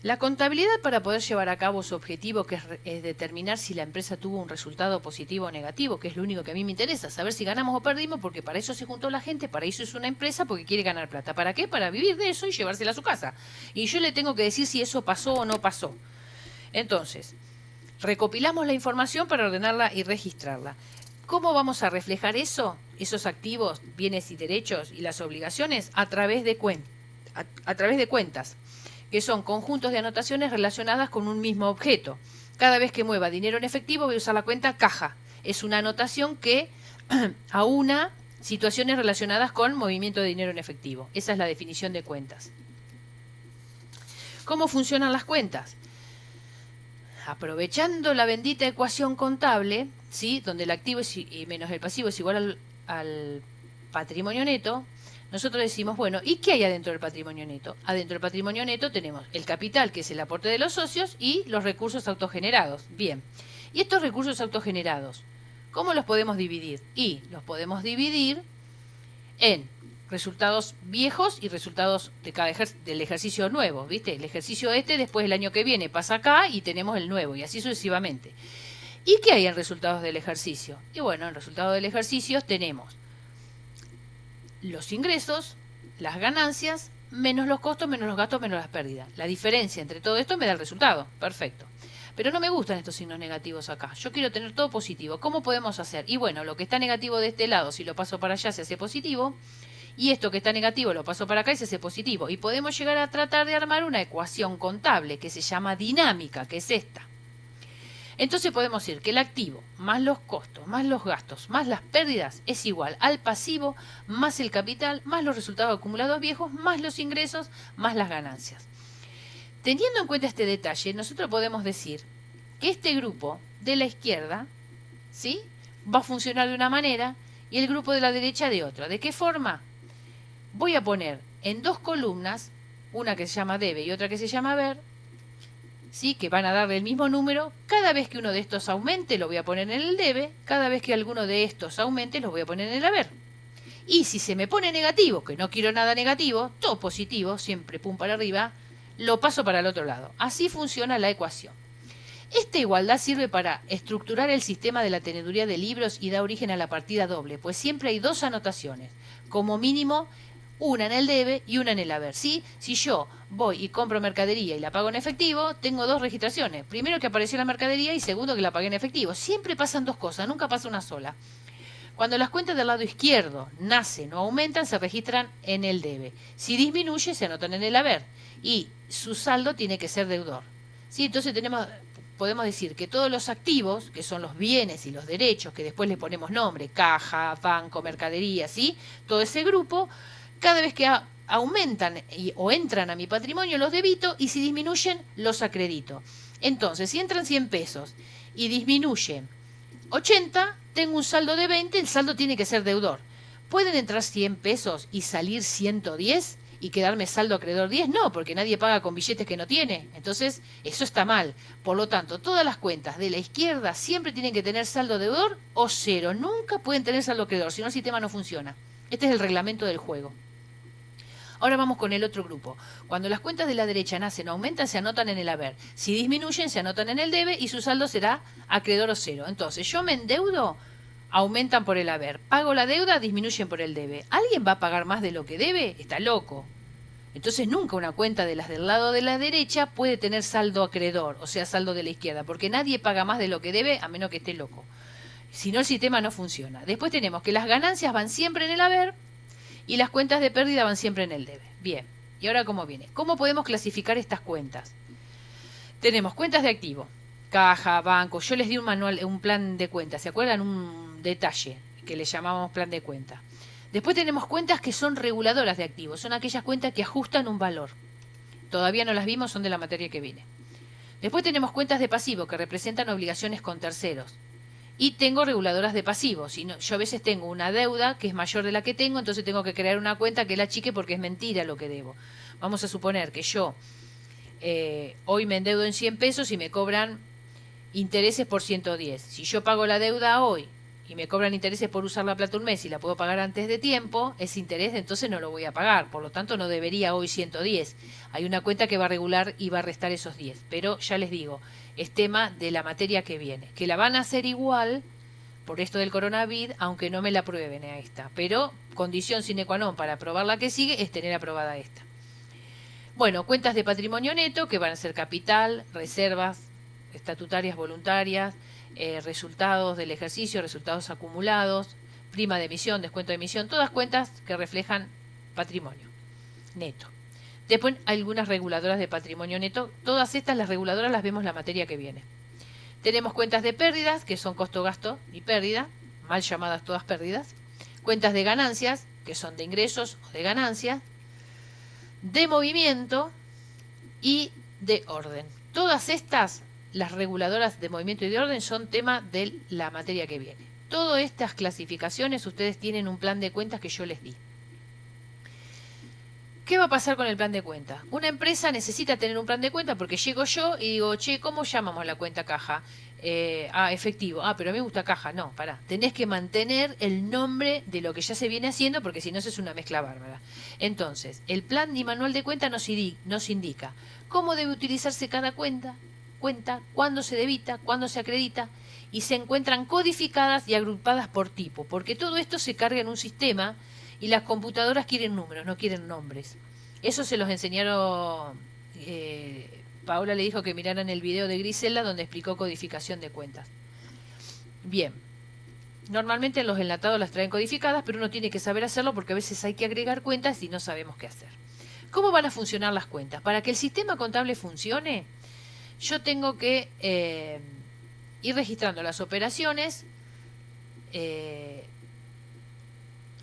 La contabilidad, para poder llevar a cabo su objetivo, que es determinar si la empresa tuvo un resultado positivo o negativo, que es lo único que a mí me interesa, saber si ganamos o perdimos, porque para eso se juntó la gente, para eso es una empresa, porque quiere ganar plata. ¿Para qué? Para vivir de eso y llevársela a su casa. Y yo le tengo que decir si eso pasó o no pasó. Entonces, recopilamos la información para ordenarla y registrarla. ¿Cómo vamos a reflejar eso? Esos activos, bienes y derechos y las obligaciones a través de cuentas, que son conjuntos de anotaciones relacionadas con un mismo objeto. Cada vez que mueva dinero en efectivo voy a usar la cuenta caja. Es una anotación que aúna situaciones relacionadas con movimiento de dinero en efectivo. Esa es la definición de cuentas. ¿Cómo funcionan las cuentas? Aprovechando la bendita ecuación contable, ¿sí? Donde el activo menos el pasivo es igual al patrimonio neto, nosotros decimos, bueno, ¿y qué hay adentro del patrimonio neto? Adentro del patrimonio neto tenemos el capital, que es el aporte de los socios, y los recursos autogenerados. Bien, y estos recursos autogenerados, ¿cómo los podemos dividir? Y los podemos dividir en resultados viejos y resultados de del ejercicio nuevo, ¿viste? El ejercicio después el año que viene pasa acá y tenemos el nuevo, y así sucesivamente. ¿Y qué hay en resultados del ejercicio? Y bueno, en resultados del ejercicio tenemos los ingresos, las ganancias, menos los costos, menos los gastos, menos las pérdidas. La diferencia entre todo esto me da el resultado. Perfecto. Pero no me gustan estos signos negativos acá. Yo quiero tener todo positivo. ¿Cómo podemos hacer? Y bueno, lo que está negativo de este lado, si lo paso para allá, se hace positivo. Y esto que está negativo lo paso para acá y se hace positivo. Y podemos llegar a tratar de armar una ecuación contable que se llama dinámica, que es esta. Entonces podemos decir que el activo más los costos, más los gastos, más las pérdidas es igual al pasivo, más el capital, más los resultados acumulados viejos, más los ingresos, más las ganancias. Teniendo en cuenta este detalle, nosotros podemos decir que este grupo de la izquierda, ¿sí?, va a funcionar de una manera y el grupo de la derecha de otra. ¿De qué forma? Voy a poner en dos columnas, una que se llama debe y otra que se llama haber, ¿sí?, que van a darle el mismo número. Cada vez que uno de estos aumente, lo voy a poner en el debe. Cada vez que alguno de estos aumente, los voy a poner en el haber. Y si se me pone negativo, que no quiero nada negativo, todo positivo, siempre pum para arriba, lo paso para el otro lado. Así funciona la ecuación. Esta igualdad sirve para estructurar el sistema de la teneduría de libros y da origen a la partida doble, pues siempre hay dos anotaciones, como mínimo una en el debe y una en el haber. ¿Sí? Si yo voy y compro mercadería y la pago en efectivo, tengo dos registraciones. Primero que apareció la mercadería y segundo que la pagué en efectivo. Siempre pasan dos cosas, nunca pasa una sola. Cuando las cuentas del lado izquierdo nacen o aumentan, se registran en el debe. Si disminuye, se anotan en el haber. Y su saldo tiene que ser deudor. ¿Sí? Entonces podemos decir que todos los activos, que son los bienes y los derechos, que después le ponemos nombre, caja, banco, mercadería, ¿sí?, todo ese grupo, cada vez que aumentan o entran a mi patrimonio los debito y si disminuyen los acredito. Entonces, si entran 100 pesos y disminuyen 80, tengo un saldo de 20, el saldo tiene que ser deudor. ¿Pueden entrar 100 pesos y salir 110 y quedarme saldo acreedor 10? No, porque nadie paga con billetes que no tiene. Entonces, eso está mal. Por lo tanto, todas las cuentas de la izquierda siempre tienen que tener saldo deudor o cero. Nunca pueden tener saldo acreedor, si no el sistema no funciona. Este es el reglamento del juego. Ahora vamos con el otro grupo. Cuando las cuentas de la derecha nacen o aumentan, se anotan en el haber. Si disminuyen, se anotan en el debe y su saldo será acreedor o cero. Entonces, yo me endeudo, aumentan por el haber. Pago la deuda, disminuyen por el debe. ¿Alguien va a pagar más de lo que debe? Está loco. Entonces, nunca una cuenta de las del lado de la derecha puede tener saldo acreedor, o sea, saldo de la izquierda, porque nadie paga más de lo que debe a menos que esté loco. Si no, el sistema no funciona. Después tenemos que las ganancias van siempre en el haber y las cuentas de pérdida van siempre en el debe. Bien, ¿y ahora cómo viene? ¿Cómo podemos clasificar estas cuentas? Tenemos cuentas de activo, caja, banco. Yo les di un manual, un plan de cuentas. ¿Se acuerdan? Un detalle que le llamamos plan de cuenta. Después tenemos cuentas que son reguladoras de activos. Son aquellas cuentas que ajustan un valor. Todavía no las vimos, son de la materia que viene. Después tenemos cuentas de pasivo que representan obligaciones con terceros. Y tengo reguladoras de pasivos. Yo a veces tengo una deuda que es mayor de la que tengo, entonces tengo que crear una cuenta que la achique porque es mentira lo que debo. Vamos a suponer que yo hoy me endeudo en 100 pesos y me cobran intereses por 110. Si yo pago la deuda hoy y me cobran intereses por usar la plata un mes y la puedo pagar antes de tiempo, ese interés entonces no lo voy a pagar. Por lo tanto, no debería hoy 110. Hay una cuenta que va a regular y va a restar esos 10. Pero ya les digo, es tema de la materia que viene, que la van a hacer igual por esto del coronavirus, aunque no me la aprueben a esta, pero condición sine qua non para aprobar la que sigue es tener aprobada esta. Bueno, cuentas de patrimonio neto que van a ser capital, reservas estatutarias voluntarias, resultados del ejercicio, resultados acumulados, prima de emisión, descuento de emisión, todas cuentas que reflejan patrimonio neto. Después hay algunas reguladoras de patrimonio neto. Todas estas, las reguladoras, las vemos en la materia que viene. Tenemos cuentas de pérdidas, que son costo, gasto y pérdida, mal llamadas todas pérdidas. Cuentas de ganancias, que son de ingresos o de ganancias. De movimiento y de orden. Todas estas, las reguladoras de movimiento y de orden, son tema de la materia que viene. Todas estas clasificaciones ustedes tienen un plan de cuentas que yo les di. ¿Qué va a pasar con el plan de cuenta? Una empresa necesita tener un plan de cuenta porque llego yo y digo, che, ¿cómo llamamos la cuenta caja? Efectivo. Pero a mí me gusta caja. No, pará. Tenés que mantener el nombre de lo que ya se viene haciendo porque si no, eso es una mezcla bárbara. Entonces, el plan y manual de cuenta nos indica cómo debe utilizarse cada cuenta, cuándo se debita, cuándo se acredita, y se encuentran codificadas y agrupadas por tipo, porque todo esto se carga en un sistema y las computadoras quieren números, no quieren nombres. Eso se los enseñaron, Paola le dijo que miraran el video de Griselda donde explicó codificación de cuentas. Bien, normalmente los enlatados las traen codificadas, pero uno tiene que saber hacerlo porque a veces hay que agregar cuentas y no sabemos qué hacer. ¿Cómo van a funcionar las cuentas? Para que el sistema contable funcione, yo tengo que ir registrando las operaciones,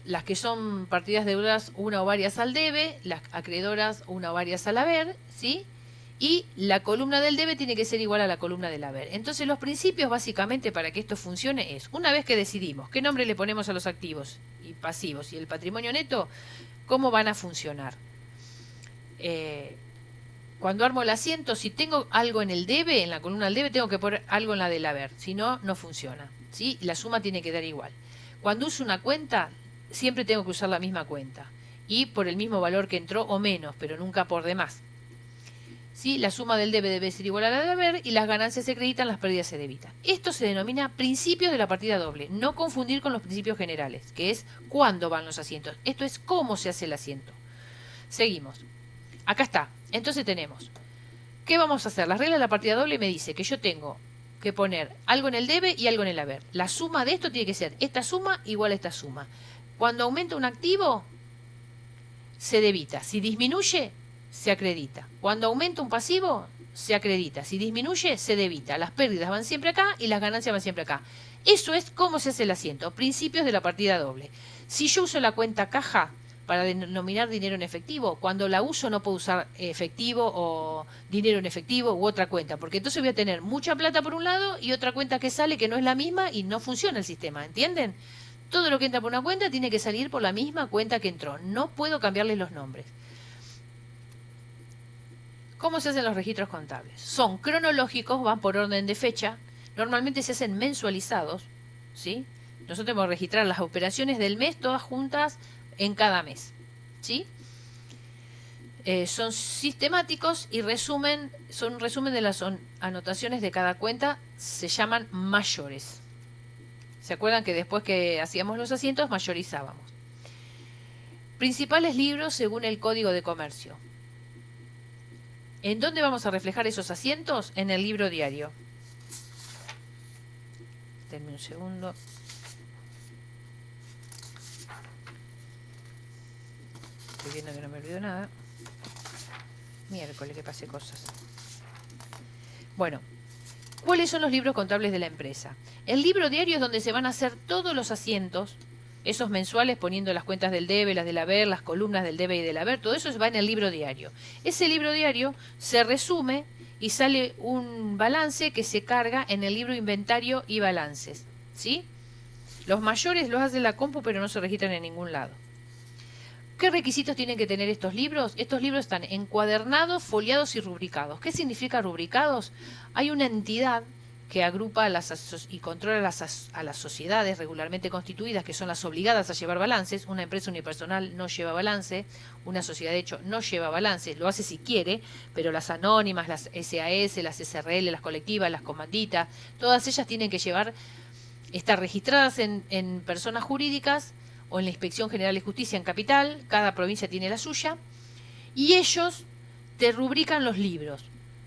las que son partidas deudas una o varias al debe, las acreedoras una o varias al haber, ¿sí? Y la columna del debe tiene que ser igual a la columna del haber. Entonces los principios básicamente para que esto funcione es, una vez que decidimos qué nombre le ponemos a los activos y pasivos y el patrimonio neto, cómo van a funcionar. Cuando armo el asiento, si tengo algo en el debe, en la columna del debe, tengo que poner algo en la del haber, si no, no funciona, ¿sí? La suma tiene que dar igual. Cuando uso una cuenta, siempre tengo que usar la misma cuenta y por el mismo valor que entró o menos, pero nunca por demás. ¿Sí? La suma del debe debe ser igual a la del haber y las ganancias se acreditan, las pérdidas se debitan. Esto se denomina principios de la partida doble, no confundir con los principios generales, que es cuándo van los asientos. Esto es cómo se hace el asiento. Seguimos. Acá está. Entonces tenemos, ¿qué vamos a hacer? Las reglas de la partida doble me dice que yo tengo que poner algo en el debe y algo en el haber. La suma de esto tiene que ser esta suma igual a esta suma. Cuando aumenta un activo, se debita. Si disminuye, se acredita. Cuando aumenta un pasivo, se acredita. Si disminuye, se debita. Las pérdidas van siempre acá y las ganancias van siempre acá. Eso es cómo se hace el asiento. Principios de la partida doble. Si yo uso la cuenta caja para denominar dinero en efectivo, cuando la uso no puedo usar efectivo o dinero en efectivo u otra cuenta, porque entonces voy a tener mucha plata por un lado y otra cuenta que sale que no es la misma y no funciona el sistema, ¿entienden? Todo lo que entra por una cuenta tiene que salir por la misma cuenta que entró. No puedo cambiarles los nombres. ¿Cómo se hacen los registros contables? Son cronológicos, van por orden de fecha. Normalmente se hacen mensualizados, ¿sí? Nosotros tenemos que registrar las operaciones del mes todas juntas en cada mes, ¿sí? Son sistemáticos y son un resumen de las anotaciones de cada cuenta. Se llaman mayores. ¿Se acuerdan que después que hacíamos los asientos mayorizábamos? Principales libros según el Código de Comercio. ¿En dónde vamos a reflejar esos asientos? En el libro diario. Denme un segundo. Estoy viendo que no me olvido nada. Miércoles que pasé cosas. Bueno, ¿cuáles son los libros contables de la empresa? El libro diario es donde se van a hacer todos los asientos, esos mensuales poniendo las cuentas del debe, las del haber, las columnas del debe y del haber, todo eso va en el libro diario. Ese libro diario se resume y sale un balance que se carga en el libro inventario y balances, ¿sí? Los mayores los hace la compu pero no se registran en ningún lado. ¿Qué requisitos tienen que tener estos libros? Estos libros están encuadernados, foliados y rubricados. ¿Qué significa rubricados? Hay una entidad que agrupa y controla a las sociedades regularmente constituidas, que son las obligadas a llevar balances. Una empresa unipersonal no lleva balance, una sociedad de hecho no lleva balance, lo hace si quiere, pero las anónimas, las SAS, las SRL, las colectivas, las comanditas, todas ellas tienen que estar registradas en personas jurídicas o en la Inspección General de Justicia en Capital, cada provincia tiene la suya, y ellos te rubrican los libros,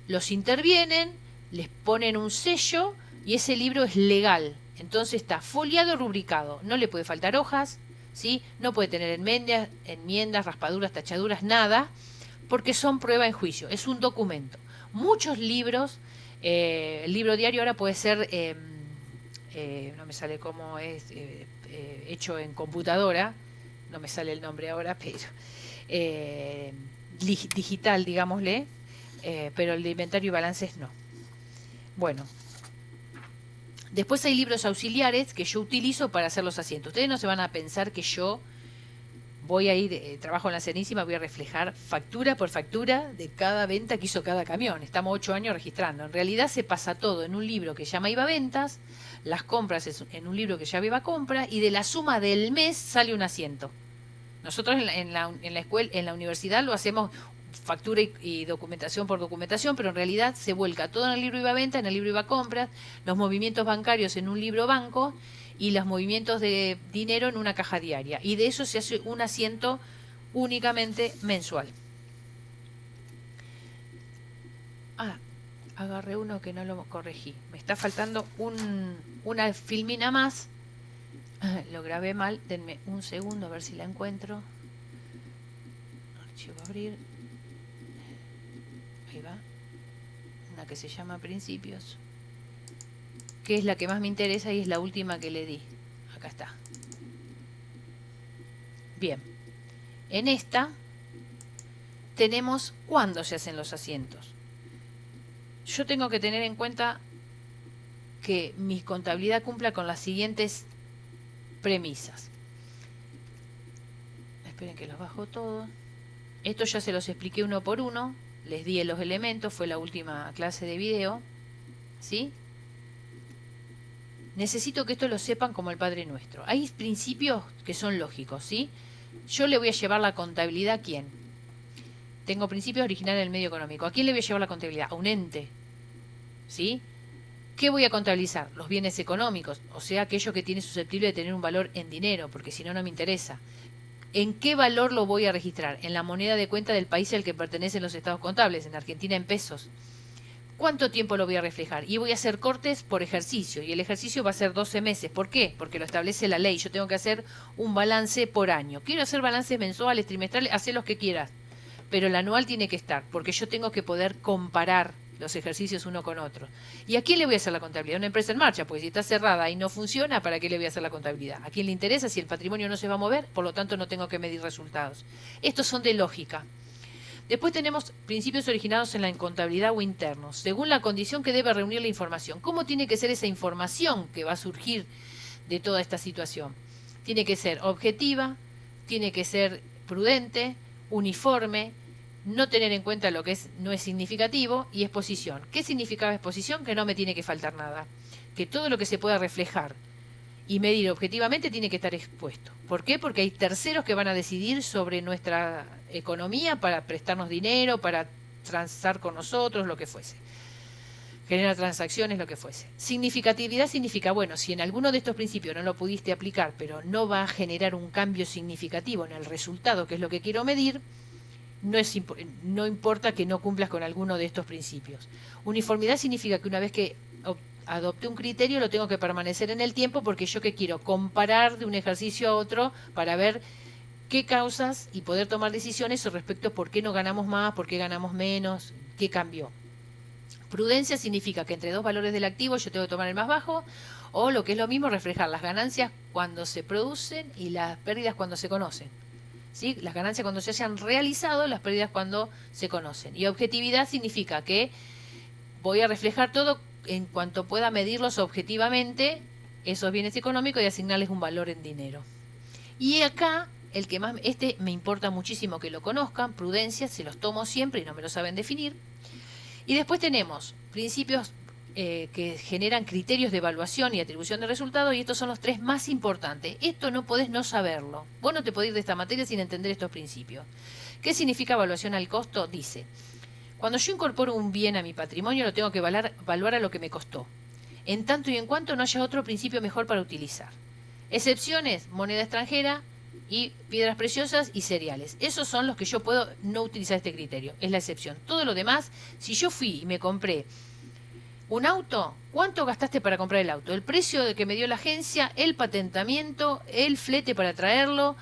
los intervienen, les ponen un sello y ese libro es legal. Entonces está foliado, rubricado, no le puede faltar hojas, ¿sí? No puede tener enmiendas, raspaduras, tachaduras, nada, porque son prueba en juicio, es un documento. Muchos libros, el libro diario ahora puede ser, no me sale cómo es, hecho en computadora, no me sale el nombre ahora, pero digital, digámosle. pero el de inventario y balances no. Bueno, después hay libros auxiliares que yo utilizo para hacer los asientos. Ustedes no se van a pensar que yo voy a ir, trabajo en la Serenísima, voy a reflejar factura por factura de cada venta que hizo cada camión. Estamos 8 años registrando. En realidad se pasa todo en un libro que se llama IVA Ventas, las compras en un libro que se llama IVA Compra, y de la suma del mes sale un asiento. Nosotros en la escuela, en la universidad lo hacemos factura y documentación por documentación, pero en realidad se vuelca todo en el libro IVA Venta, en el libro IVA Compras, los movimientos bancarios en un libro banco y los movimientos de dinero en una caja diaria. Y de eso se hace un asiento únicamente mensual. Ah, agarré uno que no lo corregí. Me está faltando una filmina más. Lo grabé mal. Denme un segundo a ver si la encuentro. Archivo abrir. Ahí va. Una que se llama Principios, que es la que más me interesa y es la última que le di. Acá está. Bien. En esta tenemos cuándo se hacen los asientos. Yo tengo que tener en cuenta que mi contabilidad cumpla con las siguientes premisas. Esperen que los bajo todos. Esto ya se los expliqué uno por uno. Les di los elementos, fue la última clase de video. ¿Sí? Necesito que esto lo sepan como el Padre Nuestro. Hay principios que son lógicos, ¿sí? Yo le voy a llevar la contabilidad ¿a quién? Tengo principios originales del medio económico. ¿A quién le voy a llevar la contabilidad? A un ente. ¿Sí? ¿Qué voy a contabilizar? Los bienes económicos, o sea, aquello que tiene susceptible de tener un valor en dinero, porque si no, no me interesa. ¿En qué valor lo voy a registrar? En la moneda de cuenta del país al que pertenecen los estados contables, en Argentina en pesos. ¿Cuánto tiempo lo voy a reflejar? Y voy a hacer cortes por ejercicio, y el ejercicio va a ser 12 meses. ¿Por qué? Porque lo establece la ley. Yo tengo que hacer un balance por año. Quiero hacer balances mensuales, trimestrales, haz los que quieras, pero el anual tiene que estar, porque yo tengo que poder comparar los ejercicios uno con otro. ¿Y a quién le voy a hacer la contabilidad? A una empresa en marcha, porque si está cerrada y no funciona, ¿para qué le voy a hacer la contabilidad? ¿A quién le interesa si el patrimonio no se va a mover? Por lo tanto, no tengo que medir resultados. Estos son de lógica. Después tenemos principios originados en la contabilidad o internos, según la condición que debe reunir la información. ¿Cómo tiene que ser esa información que va a surgir de toda esta situación? Tiene que ser objetiva, tiene que ser prudente, uniforme, no tener en cuenta lo que no es significativo, y exposición. ¿Qué significaba exposición? Que no me tiene que faltar nada, que todo lo que se pueda reflejar y medir objetivamente tiene que estar expuesto. ¿Por qué? Porque hay terceros que van a decidir sobre nuestra economía para prestarnos dinero, para transar con nosotros, lo que fuese. Generar transacciones, lo que fuese. Significatividad significa, bueno, si en alguno de estos principios no lo pudiste aplicar, pero no va a generar un cambio significativo en el resultado, que es lo que quiero medir, no importa que no cumplas con alguno de estos principios. Uniformidad significa que una vez que adopté un criterio lo tengo que permanecer en el tiempo, porque yo que quiero comparar de un ejercicio a otro para ver qué causas y poder tomar decisiones respecto a por qué no ganamos más, por qué ganamos menos, qué cambió. Prudencia significa que entre dos valores del activo yo tengo que tomar el más bajo, o lo que es lo mismo, reflejar las ganancias cuando se producen y las pérdidas cuando se conocen. ¿Sí? Las ganancias cuando se hayan realizado, las pérdidas cuando se conocen. Y objetividad significa que voy a reflejar todo en cuanto pueda medirlos objetivamente, esos bienes económicos, y asignarles un valor en dinero. Y acá, el que más, me importa muchísimo que lo conozcan, prudencia, se los tomo siempre y no me lo saben definir. Y después tenemos principios que generan criterios de evaluación y atribución de resultados, y estos son los tres más importantes. Esto no podés no saberlo. Vos no te podés ir de esta materia sin entender estos principios. ¿Qué significa evaluación al costo? Dice, cuando yo incorporo un bien a mi patrimonio, lo tengo que evaluar a lo que me costó, en tanto y en cuanto no haya otro principio mejor para utilizar. Excepciones, moneda extranjera y piedras preciosas y cereales. Esos son los que yo puedo no utilizar este criterio, es la excepción. Todo lo demás, si yo fui y me compré un auto, ¿cuánto gastaste para comprar el auto? El precio de que me dio la agencia, el patentamiento, el flete para traerlo,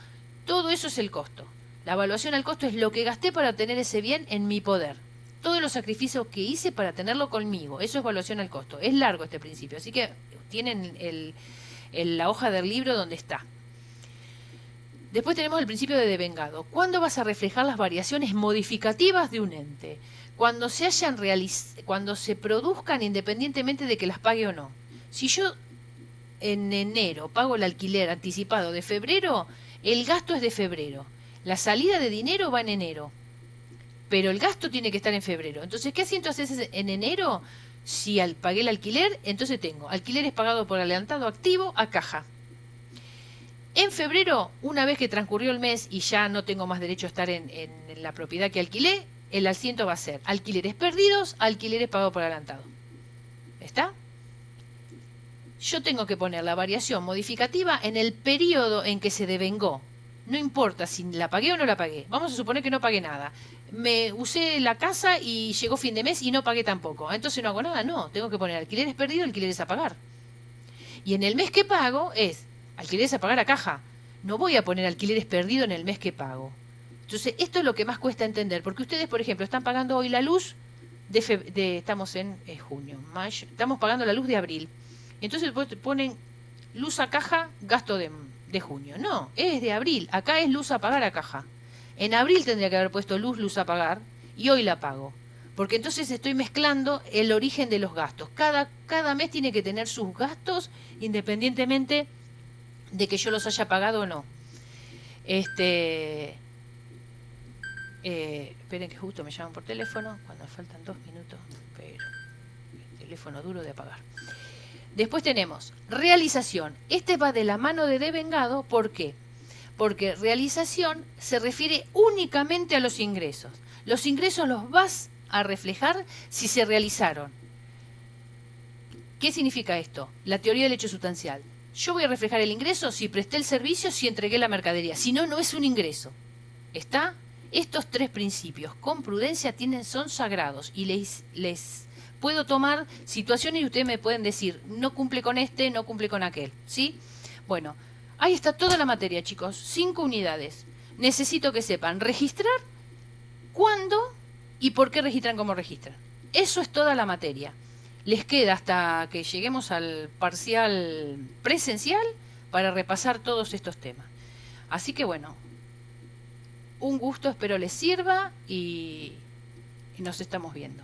todo eso es el costo. La evaluación al costo es lo que gasté para tener ese bien en mi poder. Todos los sacrificios que hice para tenerlo conmigo, eso es evaluación al costo. Es largo este principio, así que tienen la hoja del libro donde está. Después tenemos el principio de devengado. ¿Cuándo vas a reflejar las variaciones modificativas de un ente? Cuando cuando se produzcan independientemente de que las pague o no. Si yo en enero pago el alquiler anticipado de febrero, el gasto es de febrero. La salida de dinero va en enero, pero el gasto tiene que estar en febrero. Entonces, ¿qué asiento haces en enero? Si pagué el alquiler, entonces tengo alquileres pagados por adelantado activo a caja. En febrero, una vez que transcurrió el mes y ya no tengo más derecho a estar en la propiedad que alquilé, el asiento va a ser alquileres perdidos, alquileres pagados por adelantado. ¿Está? Yo tengo que poner la variación modificativa en el periodo en que se devengó. No importa si la pagué o no la pagué. Vamos a suponer que no pagué nada. Me usé la casa y llegó fin de mes y no pagué tampoco. Entonces no hago nada. No, tengo que poner alquileres perdidos, alquileres a pagar. Y en el mes que pago es alquileres a pagar a caja. No voy a poner alquileres perdidos en el mes que pago. Entonces esto es lo que más cuesta entender. Porque ustedes, por ejemplo, están pagando hoy la luz estamos en junio, mayo. Estamos pagando la luz de abril. Entonces ponen luz a caja, gasto de junio. No, es de abril. Acá es luz a pagar a caja. En abril tendría que haber puesto luz a pagar y hoy la pago. Porque entonces estoy mezclando el origen de los gastos. Cada mes tiene que tener sus gastos independientemente de que yo los haya pagado o no. Esperen que justo me llaman por teléfono cuando faltan 2 minutos, pero el teléfono duro de apagar. Después tenemos realización. Este va de la mano de devengado. ¿Por qué? Porque realización se refiere únicamente a los ingresos. Los ingresos los vas a reflejar si se realizaron. ¿Qué significa esto? La teoría del hecho sustancial. Yo voy a reflejar el ingreso si presté el servicio, si entregué la mercadería. Si no, no es un ingreso. ¿Está? Estos 3 principios con prudencia son sagrados y les puedo tomar situaciones y ustedes me pueden decir, no cumple con este, no cumple con aquel, ¿sí? Bueno, ahí está toda la materia, chicos, 5 unidades. Necesito que sepan registrar cuándo y por qué registran como registran. Eso es toda la materia. Les queda hasta que lleguemos al parcial presencial para repasar todos estos temas. Así que bueno, un gusto, espero les sirva y nos estamos viendo.